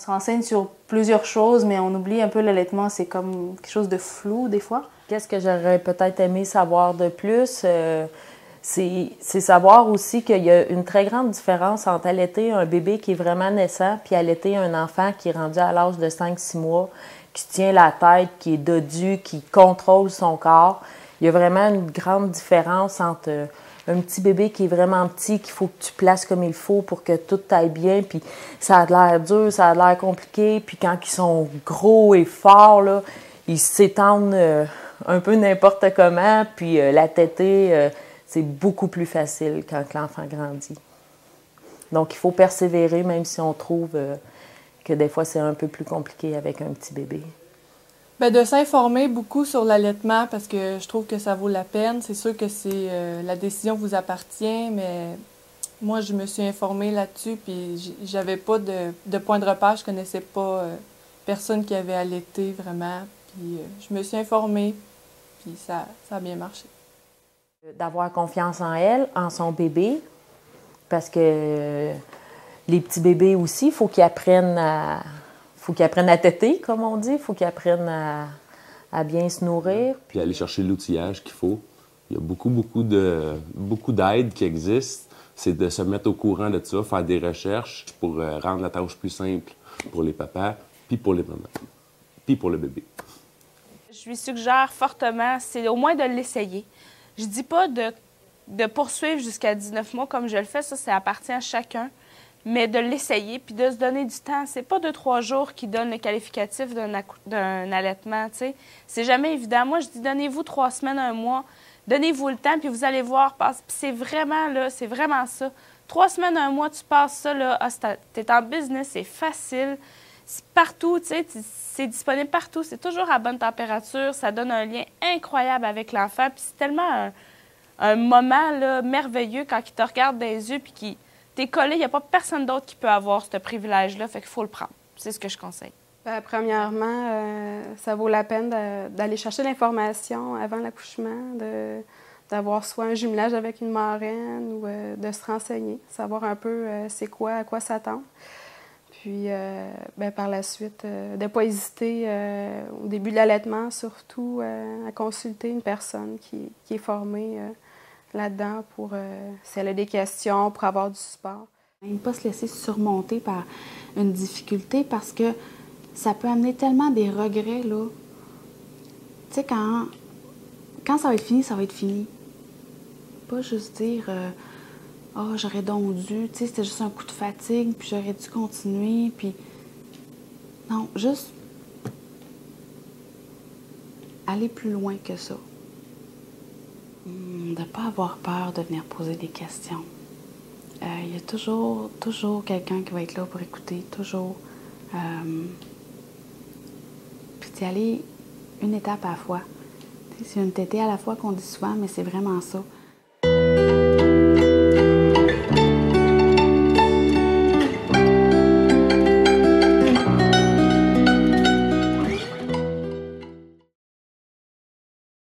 se renseigne sur plusieurs choses, mais on oublie un peu l'allaitement, c'est comme quelque chose de flou des fois. Qu'est-ce que j'aurais peut-être aimé savoir de plus? C'est savoir aussi qu'il y a une très grande différence entre allaiter un bébé qui est vraiment naissant puis allaiter un enfant qui est rendu à l'âge de 5-6 mois, qui tient la tête, qui est dodu, qui contrôle son corps. Il y a vraiment une grande différence entre un petit bébé qui est vraiment petit, qu'il faut que tu places comme il faut pour que tout aille bien, puis ça a l'air dur, ça a l'air compliqué, puis quand ils sont gros et forts, là, ils s'étendent un peu n'importe comment, puis la tétée, c'est beaucoup plus facile quand l'enfant grandit. Donc, il faut persévérer, même si on trouve que des fois, c'est un peu plus compliqué avec un petit bébé. Bien, de s'informer beaucoup sur l'allaitement parce que je trouve que ça vaut la peine. C'est sûr que la décision vous appartient, mais moi, je me suis informée là-dessus, puis j'avais pas de point de repère. Je connaissais pas personne qui avait allaité vraiment. Puis je me suis informée, puis ça a bien marché. D'avoir confiance en elle, en son bébé, parce que les petits bébés aussi, il faut qu'ils apprennent à téter, comme on dit. Il faut qu'ils apprennent à bien se nourrir. Puis aller chercher l'outillage qu'il faut. Il y a beaucoup d'aides qui existent. C'est de se mettre au courant de ça, faire des recherches pour rendre la tâche plus simple pour les papas, puis pour les mamans, puis pour le bébé. Je lui suggère fortement, c'est au moins de l'essayer. Je dis pas de poursuivre jusqu'à 19 mois comme je le fais, ça appartient à chacun, mais de l'essayer puis de se donner du temps. C'est pas 2-3 jours qui donnent le qualificatif d'un allaitement, tu sais. C'est jamais évident. Moi, je dis donnez-vous 3 semaines, 1 mois, donnez-vous le temps puis vous allez voir. Puis c'est vraiment ça. 3 semaines, 1 mois, tu passes ça, là, t'es en business, c'est facile. C'est partout, tu sais, c'est disponible partout. C'est toujours à bonne température. Ça donne un lien incroyable avec l'enfant. Puis c'est tellement un moment là, merveilleux quand il te regarde dans les yeux puis qu'il t'es collé. Il n'y a pas personne d'autre qui peut avoir ce privilège-là. Fait qu'il faut le prendre. C'est ce que je conseille. Bien, premièrement, ça vaut la peine d'aller chercher l'information avant l'accouchement, d'avoir soit un jumelage avec une marraine ou de se renseigner, savoir un peu c'est quoi, à quoi s'attendre. Puis, bien, par la suite, de ne pas hésiter au début de l'allaitement, surtout à consulter une personne qui est formée là-dedans pour, si elle a des questions, pour avoir du support. Ne pas se laisser surmonter par une difficulté parce que ça peut amener tellement des regrets, là. Tu sais, quand ça va être fini, ça va être fini. Pas juste dire « Ah, j'aurais donc dû, tu sais, c'était juste un coup de fatigue, puis j'aurais dû continuer, puis... » Non, juste aller plus loin que ça. De ne pas avoir peur de venir poser des questions. Il y a toujours quelqu'un qui va être là pour écouter, toujours. Puis d'y aller une étape à la fois. C'est une tétée à la fois qu'on dit souvent, mais c'est vraiment ça.